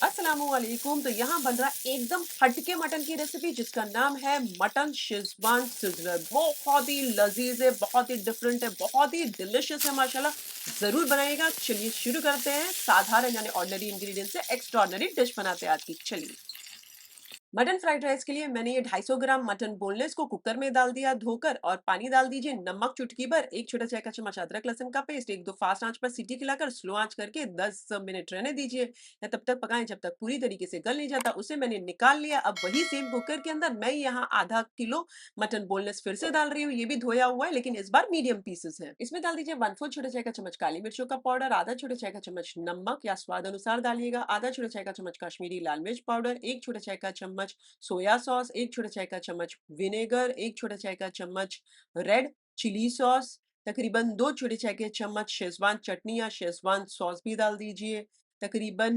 अस्सलामुअलैकुम। तो यहाँ बन रहा है एकदम हटके मटन की रेसिपी जिसका नाम है मटन शेजवान सिज़लर। बहुत ही लजीज है, बहुत ही डिफरेंट है, बहुत ही डिलिशियस है माशाल्लाह। जरूर बनाइएगा। चलिए शुरू करते हैं। साधारण यानी ऑर्डिनरी इंग्रेडिएंट से एक्स्ट्राऑर्डिनरी डिश बनाते हैं आज की। चलिए, मटन फ्राइड राइस के लिए मैंने ये 250 ग्राम मटन बोनलेस को कुकर में डाल दिया धोकर, और पानी डाल दीजिए नमक चुटकी भर, एक छोटा चाय का चम्मच अदरक लहसुन का पेस्ट, एक दो फास्ट आंच पर सीटी खिलाकर स्लो आंच करके 10 मिनट रहने दीजिए या तब तक पकाएं जब तक पूरी तरीके से गल नहीं जाता। उसे मैंने निकाल लिया। अब वही सेम कुकर के अंदर मैं यहाँ आधा किलो मटन बोनलेस फिर से डाल रही हूँ। ये भी धोया हुआ है लेकिन इस बार मीडियम पीसेस है। इसमें डाल दीजिए 1/4 छोटे चाय का चम्मच काली मिर्चों का पाउडर, आधा छोटे चाय का चम्मच नमक या स्वाद अनुसार डालिएगा, आधा छोटे चाय का चम्मच कश्मीरी लाल मिर्च पाउडर, एक छोटे चाय का चम्मच सोया सॉस, एक छोटा चाय का चम्मच विनेगर, एक छोटा चाय का चम्मच रेड चिली सॉस, तकरीबन 2 छोटे चाय के चम्मच शेज़वान चटनी या शेज़वान सॉस भी डाल दीजिए, तकरीबन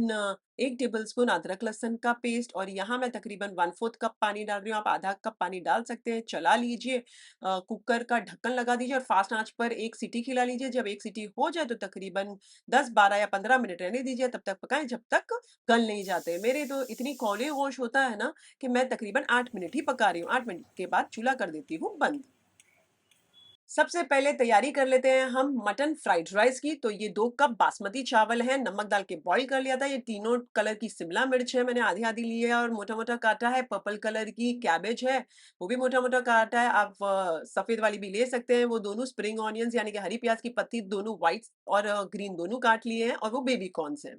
1 टेबलस्पून अदरक लहसुन का पेस्ट, और यहाँ मैं तकरीबन 1/4 कप पानी डाल रही हूँ। आप आधा कप पानी डाल सकते हैं। चला लीजिए। कुकर का ढक्कन लगा दीजिए और फास्ट आंच पर एक सीटी खिला लीजिए। जब एक सीटी हो जाए तो तकरीबन 10, 12 या 15 मिनट रहने दीजिए। तब तक पकाएं जब तक गल नहीं जाते। मेरे तो इतनी कौले होश होता है ना कि मैं तकरीबन 8 मिनट ही पका रही हूँ। 8 मिनट के बाद चूल्हा कर देती हूँ बंद। सबसे पहले तैयारी कर लेते हैं हम मटन फ्राइड राइस की। तो ये 2 कप बासमती चावल है, नमक डाल के बॉईल कर लिया था। ये तीनों कलर की शिमला मिर्च है, मैंने आधी-आधी ली है और मोटा-मोटा काटा है। पर्पल कलर की कैबेज है, वो भी मोटा-मोटा काटा है। आप सफेद वाली भी ले सकते हैं। वो दोनों स्प्रिंग ऑनियंस यानी कि हरी प्याज की पत्ती, दोनों व्हाइट और ग्रीन दोनों काट लिए हैं, और वो बेबी कॉर्न्स हैं।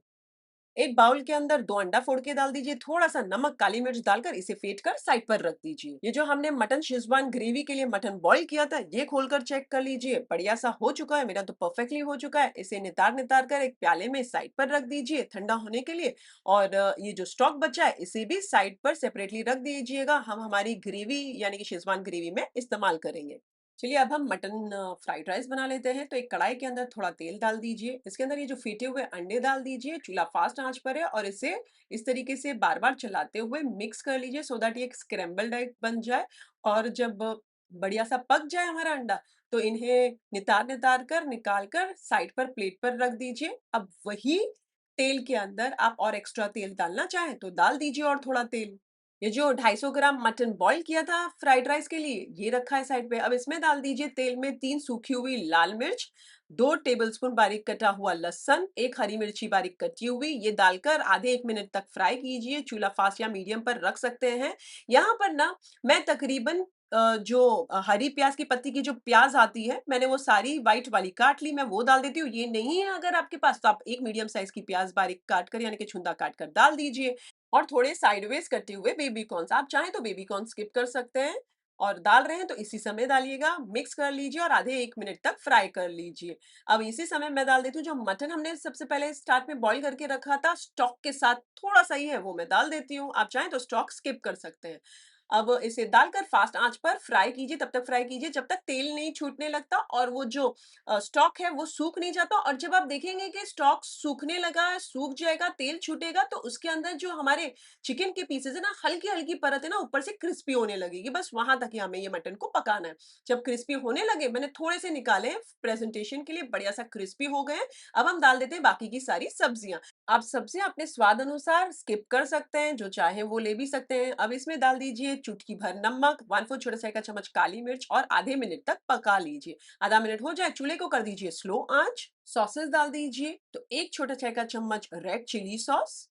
एक बाउल के अंदर 2 अंडा फोड़ के डाल दीजिए, थोड़ा-सा नमक, काली मिर्च डालकर इसे फेंट कर साइड पर रख दीजिए। ये जो हमने मटन शेज़वान ग्रेवी के लिए मटन बॉयल किया था, ये खोलकर चेक कर लीजिए। बढ़िया-सा हो चुका है, मेरा तो परफेक्टली हो चुका है। इसे नितार-नितार कर एक प्याले में साइड पर रख दीजिए ठंडा होने के लिए, और ये जो स्टॉक बचा है, इसे भी साइड पर सेपरेटली रख दीजिएगा। हम हमारी ग्रेवी यानी कि शेज़वान ग्रेवी में इस्तेमाल करेंगे। चलिए, अब हम मटन फ्राइड राइस बना लेते हैं। तो एक कढ़ाई के अंदर थोड़ा तेल डाल दीजिए। इसके अंदर ये जो फेटे हुए अंडे डाल दीजिए। चूल्हा फास्ट आंच पर है और इसे इस तरीके से बार-बार चलाते हुए मिक्स कर लीजिए सो दैट ये एक स्क्रैम्बल्ड एग बन जाए। और जब बढ़िया सा पक जाए हमारा अंडा, तो इन्हें नितार-नितार कर निकाल कर साइड पर प्लेट पर रख दीजिए। अब वही तेल के अंदर आप और एक्स्ट्रा तेल डालना चाहें तो डाल दीजिए और थोड़ा तेल। ये जो 250 ग्राम मटन बॉईल किया था फ्राइड राइस के लिए, ये रखा है साइड पे। अब इसमें डाल दीजिए तेल में 3 सूखी हुई लाल मिर्च, 2 टेबलस्पून बारीक कटा हुआ लहसुन, 1 हरी मिर्ची बारीक कटी हुई। ये डालकर आधे 1 मिनट तक फ्राई कीजिए। चूल्हा फास्ट या मीडियम पर रख सकते हैं। यहाँ पर ना मैं तकरीबन जो हरी प्याज की पत्ती की जो प्याज आती है, मैंने वो सारी व्हाइट वाली काट ली, मैं वो डाल देती हूँ। ये नहीं है अगर आपके पास, तो आप एक मीडियम साइज की प्याज बारीक काट कर यानी कि छुंदा काट कर डाल दीजिए। और थोड़े साइडवेज कटे हुए बेबी कॉर्न्स, आप चाहें तो बेबी कॉर्न स्किप कर सकते हैं। और डाल रहे हैं तो इसी समय डालिएगा, मिक्स कर लीजिए और आधे 1 मिनट तक फ्राई कर लीजिए। अब इसी समय मैं डाल देती हूँ जो मटन हमने सबसे पहले स्टार्ट में बॉईल करके रखा था, स्टॉक के साथ थोड़ा-सा ही है वो मैं डाल देती हूँ। आप चाहें तो स्टॉक स्किप कर सकते हैं। अब इसे डालकर फास्ट आँच पर फ्राई कीजिए, तब तक फ्राई कीजिए जब तक तेल नहीं छूटने लगता और वो जो स्टॉक है वो सूख नहीं जाता। और जब आप देखेंगे कि स्टॉक सूखने लगा, सूख जाएगा, तेल छूटेगा, तो उसके अंदर जो हमारे चिकन के पीसेस है ना, हल्की-हल्की परत है ना, ऊपर से क्रिस्पी होने लगेगी। बस वहाँ तक ही हमें ये मटन को पकाना है। जब क्रिस्पी होने लगे, मैंने थोड़े से निकाले हैं प्रेज़ेंटेशन के लिए, बढ़िया-सा क्रिस्पी हो गए हैं। अब हम डाल देते हैं बाकी की सारी सब्जियाँ। आप सब्जियाँ अपने स्वाद अनुसार स्किप कर सकते हैं, जो चाहे वो ले भी सकते हैं। अब इसमें डाल दीजिए चुटकी भर नमक, 1/4 छोटा चाय का चम्मच काली मिर्च, और आधे मिनट तक पका लीजिए। आधा मिनट हो जाए, चूल्हे को कर दीजिए स्लो आँच। सॉसेस डाल दीजिए। तो 1 छोटा चाय का चम्मच रेड चिली सॉस,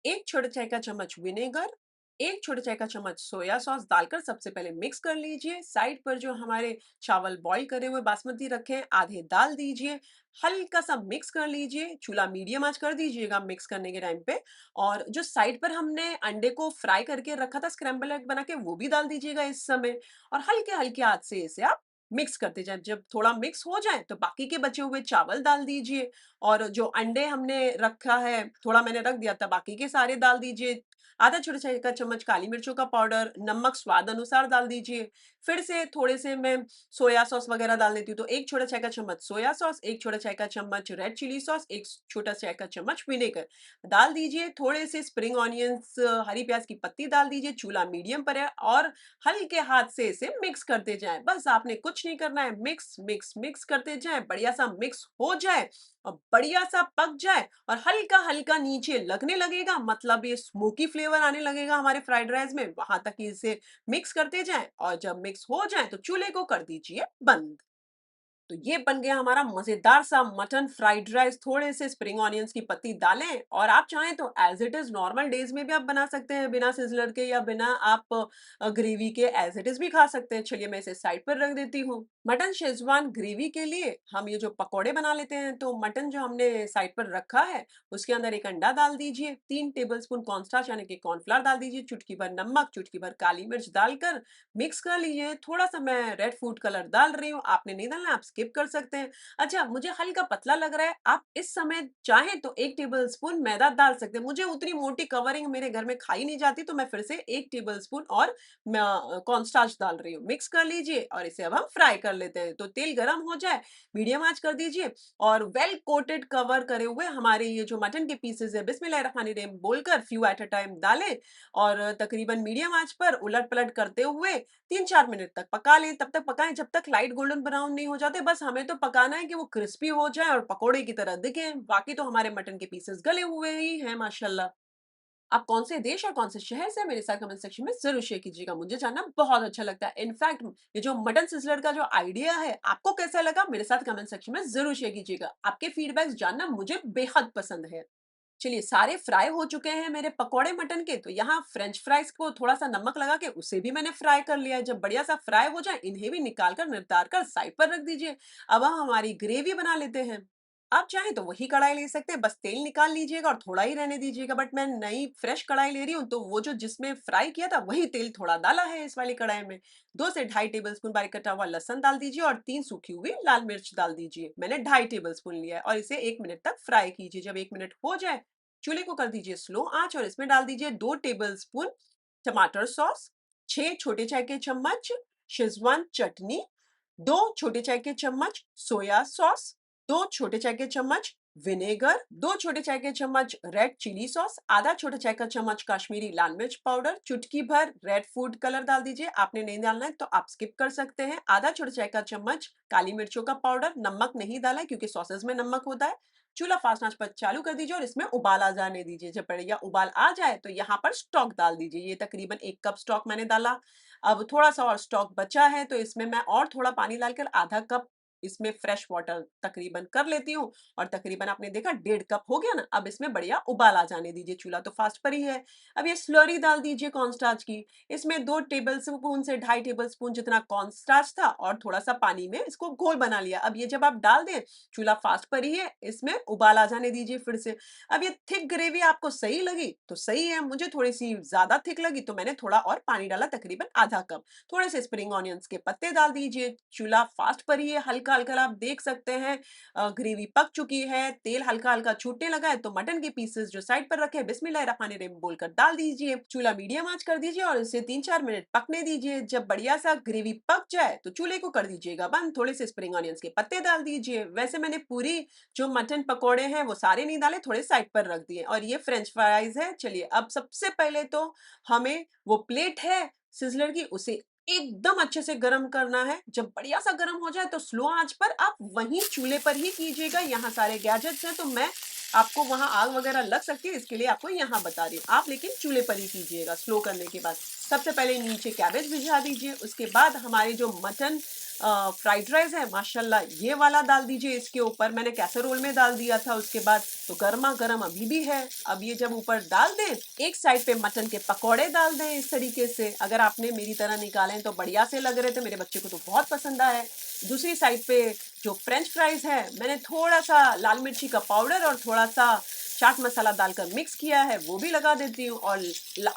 1 छोटा चाय का चम्मच विनेगर, 1 छोटा चाय का चम्मच सोया सॉस डालकर सबसे पहले मिक्स कर लीजिए। साइड पर जो हमारे चावल बॉईल करे हुए बासमती रखे हैं, आधे डाल दीजिए। हल्का-सा मिक्स कर लीजिए। चूल्हा मीडियम आँच कर दीजिएगा मिक्स करने के टाइम पे। और जो साइड पर हमने अंडे को फ्राई करके रखा था स्क्रैम्बल एग बना के, वो भी डाल दीजिएगा इस समय। और हल्के-हल्के हाथ से इसे आप मिक्स करते जाएँ। जब थोड़ा मिक्स हो जाए तो बाकी के बचे हुए चावल डाल दीजिए। और जो अंडे हमने रखा है, थोड़ा मैंने रख दिया था, बाकी के सारे डाल दीजिए। आधा छोटा चाय का चम्मच काली मिर्चों का पाउडर, नमक स्वाद अनुसार डाल दीजिए। फिर से थोड़े से मैं सोया सॉस वगैरह डाल देती हूँ, तो 1 छोटा चाय का चम्मच सोया सॉस, 1 छोटा चाय का चम्मच रेड चिली सॉस, 1 छोटा चाय का चम्मच विनेगर डाल दीजिए। थोड़े से स्प्रिंग ऑनियंस, हरी प्याज की पत्ती डाल दीजिए। चूल्हा मीडियम पर है और हल्के हाथ से इसे मिक्स करते जाएँ। बस आपने कुछ नहीं करना है, मिक्स, मिक्स, मिक्स करते जाएँ। बढ़िया सा मिक्स हो जाए, और बढ़िया सा पक जाए और हल्का-हल्का नीचे लगने लगेगा, मतलब ये स्मोकी फ्लेवर आने लगेगा हमारे फ्राइड राइस में, वहाँ तक कि इसे मिक्स करते जाएँ और जब मिक्स हो जाए तो चूल्हे को कर दीजिए बंद। तो ये बन गया हमारा मजेदार सा मटन फ्राइड राइस। थोड़े से स्प्रिंग ऑनियंस की पत्ती डालें और आप चाहें तो as it is normal days में भी आप बना सकते हैं, बिना सिजलर के या बिना आप ग्रेवी के एज इट इज भी खा सकते हैं। चलिए मैं इसे साइड पर रख देती हूँ। मटन शेजवान ग्रेवी के लिए हम ये जो पकौड़े बना लेते हैं, तो मटन जो हमने साइड पर रखा है उसके अंदर एक अंडा डाल दीजिए, 3 टेबलस्पून कॉर्नस्टार्च यानी कि कॉर्नफ्लावर डाल दीजिए, चुटकी भर नमक, चुटकी भर काली मिर्च डालकर मिक्स कर लीजिए। थोड़ा सा मैं रेड फूड कलर डाल रही हूँ, आपने नहीं डालना आप स्किप कर सकते हैं। अच्छा, मुझे हल्का पतला लग रहा है, आप इस समय चाहें तो 1 टेबलस्पून मैदा डाल सकते हैं। मुझे उतनी मोटी कवरिंग मेरे घर में खाई नहीं जाती, तो मैं फिर से 1 टेबलस्पून और कॉर्नस्टार्च डाल रही हूँ। मिक्स कर लीजिए और इसे अब हम फ्राई कर लेते हैं। तो तेल गर्म हो जाए, मीडियम आंच कर दीजिए और वेल कोटेड कवर करे हुए हमारे ये जो मटन के पीसेज है, बिस्मिल्लाहिर्रहमानिर्रहीम बोलकर फ्यू एट अ टाइम डालें और तकरीबन मीडियम आंच पर उलट पलट करते हुए 3-4 मिनट तक पका लें। तब तक पकाएं जब तक लाइट गोल्डन ब्राउन नहीं हो जाते। बस हमें तो पकाना है कि वो क्रिस्पी हो जाए और पकोड़े की तरह दिखे। बाकी तो हमारे मटन के पीसेस गले हुए ही हैं माशाल्लाह। आप कौन से देश और कौन से शहर से हैं मेरे साथ कमेंट सेक्शन में जरूर शेयर कीजिएगा, मुझे जानना बहुत अच्छा लगता है। इनफैक्ट ये जो मटन सिजलर का जो आइडिया है आपको कैसा लगा, मेरे साथ कमेंट सेक्शन में जरूर शेयर कीजिएगा। आपके फीडबैक्स जानना मुझे बेहद पसंद है। चलिए सारे फ्राई हो चुके हैं मेरे पकोड़े मटन के, तो यहाँ फ्रेंच फ्राइज को थोड़ा सा नमक लगा के उसे भी मैंने फ्राई कर लिया है। जब बढ़िया सा फ्राई हो जाए इन्हें भी निकाल कर नितार कर साइड पर रख दीजिए। अब हम हमारी ग्रेवी बना लेते हैं। आप चाहें तो वही कढ़ाई ले सकते हैं, बस तेल निकाल लीजिएगा और थोड़ा ही रहने दीजिएगा, बट मैं नई फ्रेश कढ़ाई ले रही हूँ, तो वो जो जिसमें फ्राई किया था वही तेल थोड़ा डाला है इस वाली कढ़ाई में। 2 से ढाई टेबल स्पून बारीक कटा हुआ लहसुन डाल दीजिए और 3 सूखी हुई लाल मिर्च डाल दीजिए। मैंने 2.5 टेबल स्पून लिया है और इसे 1 मिनट तक फ्राई कीजिए। जब 1 मिनट हो जाए चूल्हे को कर दीजिए स्लो आंच और इसमें डाल दीजिए 2 टेबलस्पून टमाटर सॉस, 6 छोटे चाय के चम्मच शेजवान चटनी, 2 छोटे चाय के चम्मच सोया सॉस, 2 छोटे चाय के चम्मच विनेगर, 2 छोटे चाय के चम्मच रेड चिली सॉस, आधा छोटा चाय का चम्मच काश्मीरी लाल मिर्च पाउडर, चुटकी भर रेड फूड कलर डाल दीजिए। आपने नहीं डालना है तो आप स्किप कर सकते हैं। आधा छोटा चाय का चम्मच काली मिर्चों का पाउडर, नमक नहीं डाला है क्योंकि सॉसेज में नमक होता है। चूल्हा फास्ट आंच पर चालू कर दीजिए और इसमें उबाल आ जाने दीजिए। जब बढ़िया उबाल आ जाए तो यहाँ पर स्टॉक डाल दीजिए। ये तकरीबन 1 कप स्टॉक मैंने डाला। अब थोड़ा सा और स्टॉक बचा है तो इसमें मैं और थोड़ा पानी डालकर आधा कप इसमें फ्रेश वाटर तकरीबन कर लेती हूँ और तकरीबन आपने देखा 1.5 कप हो गया ना। अब इसमें बढ़िया उबाल आ जाने दीजिए, चूल्हा तो फास्ट पर ही है। अब ये स्लरी डाल दीजिए कॉर्नस्टार्च की। इसमें 2 टेबल स्पून से 2.5 टेबल स्पून जितना कॉर्नस्टार्च था और थोड़ा सा पानी में इसको घोल बना लिया। अब ये जब आप डाल दें, चूल्हा फास्ट पर ही है, इसमें उबाल आ जाने दीजिए फिर से। अब ये थिक ग्रेवी आपको सही लगी तो सही है, मुझे थोड़ी सी ज्यादा थिक लगी तो मैंने थोड़ा और पानी डाला, तकरीबन आधा कप। थोड़े से स्प्रिंग ऑनियंस के पत्ते डाल दीजिए। चूल्हा फास्ट पर ही है, हल्का हल्का आप देख सकते हैं ग्रेवी पक चुकी है, तेल हल्का हल्का छूटने लगा है, तो मटन के पीसेस जो साइड पर रखे हैं बिस्मिल्लाहिर्रहमानिर्रहीम बोलकर डाल दीजिए। चूल्हा मीडियम आंच कर दीजिए और इसे 3-4 मिनट पकने दीजिए। जब बढ़िया सा ग्रेवी पक जाए तो चूल्हे को कर दीजिएगा बंद। थोड़े से स्प्रिंग ऑनियंस के पत्ते डाल दीजिए। वैसे मैंने पूरी जो मटन पकोड़े हैं वो सारे नहीं डाले, थोड़े साइड पर रख दिए और ये फ्रेंच फ्राइज है। चलिए अब सबसे पहले तो हमें वो प्लेट है सिजलर की उसे एकदम अच्छे से गरम करना है। जब बढ़िया सा गरम हो जाए तो स्लो आंच पर आप वहीं चूल्हे पर ही कीजिएगा। यहाँ सारे गैजेट्स हैं तो मैं आपको वहां आग वगैरह लग सकती है, इसके लिए आपको यहाँ बता रही हूँ। आप लेकिन चूल्हे पर ही कीजिएगा स्लो करने के बाद। सबसे पहले नीचे कैबेज भिजा दीजिए, उसके बाद हमारे जो मटन फ्राइड राइस है माशाल्लाह ये वाला डाल दीजिए इसके ऊपर। मैंने कैसरोल में डाल दिया था उसके बाद, तो गर्मा गर्म अभी भी है। अब ये जब ऊपर डाल दें, एक साइड पे मटन के पकौड़े डाल दें इस तरीके से। अगर आपने मेरी तरह निकाले तो बढ़िया से लग रहे थे, मेरे बच्चे को तो बहुत पसंद आया है। दूसरी साइड पे जो फ्रेंच फ्राइज है मैंने थोड़ा सा लाल मिर्ची का पाउडर और थोड़ा सा चाट मसाला डालकर मिक्स किया है, वो भी लगा देती हूँ। और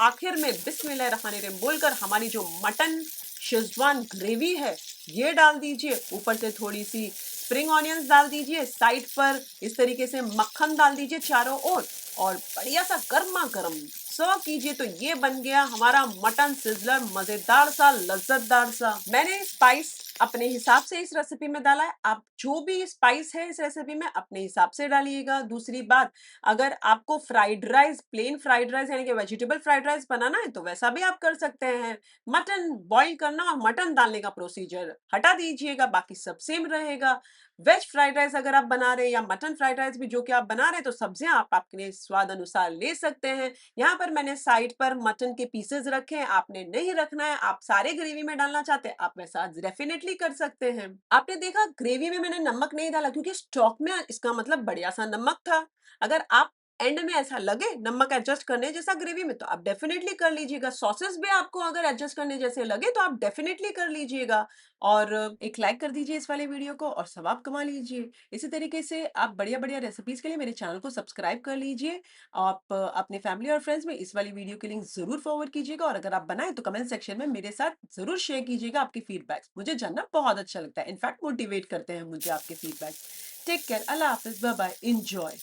आखिर में बिस्मिल्लाहिर्रहमानिर्रहीम बोलकर हमारी जो मटन शेजवान ग्रेवी है ये डाल दीजिए। ऊपर से थोड़ी सी स्प्रिंग ऑनियंस डाल दीजिए, साइड पर इस तरीके से मक्खन डाल दीजिए चारों ओर और बढ़िया सा गर्मा गर्म सर्व कीजिए तो ये बन गया हमारा मटन सिज़लर, मज़ेदार सा, लज़्ज़तदार सा। मैंने स्पाइस अपने हिसाब से इस रेसिपी में डाला है। आप जो भी स्पाइस है इस रेसिपी में अपने हिसाब से डालिएगा। दूसरी बात, अगर आपको fried rice, plain fried rice यानी कि वेजिटेबल फ्राइड राइस बनाना है तो वैसा भी आप कर सकते हैं। मटन बॉयल करना और मटन डालने का प्रोसीजर हटा दीजिएगा, बाकी सब सेम रहेगा। वेज फ्राइड राइस अगर आप बना रहे हैं या मटन फ्राइड राइस भी जो कि आप बना रहे हैं तो सब्जियां आप अपने स्वाद अनुसार ले सकते हैं। यहाँ पर मैंने साइड पर मटन के पीसेस रखे हैं, आपने नहीं रखना है, आप सारे ग्रेवी में डालना चाहते हैं आप वैसा डेफिनेटली कर सकते हैं। आपने देखा ग्रेवी में मैंने नमक नहीं डाला क्योंकि स्टॉक में इसका मतलब बढ़िया सा नमक था। अगर आप एंड में ऐसा लगे नमक एडजस्ट करने जैसा ग्रेवी में तो आप डेफिनेटली कर लीजिएगा। सॉसेस भी आपको अगर एडजस्ट करने जैसे लगे तो आप डेफिनेटली कर लीजिएगा। और एक लाइक कर दीजिए इस वाले वीडियो को और सवाब कमा लीजिए। इसी तरीके से आप बढ़िया-बढ़िया रेसिपीज़ के लिए मेरे चैनल को सब्सक्राइब कर लीजिए। आप अपने फैमिली और फ्रेंड्स में इस वाली वीडियो की लिंक ज़रूर फॉरवर्ड कीजिएगा और अगर आप बनाएँ तो कमेंट सेक्शन में मेरे साथ ज़रूर शेयर कीजिएगा आपके फीडबैक्स। मुझे जानना बहुत अच्छा लगता है। इनफैक्ट मोटिवेट करते हैं मुझे आपके फीडबैक्स। टेक केयर, अल्लाह हाफ़िज़, बाय बाय, एन्जॉय।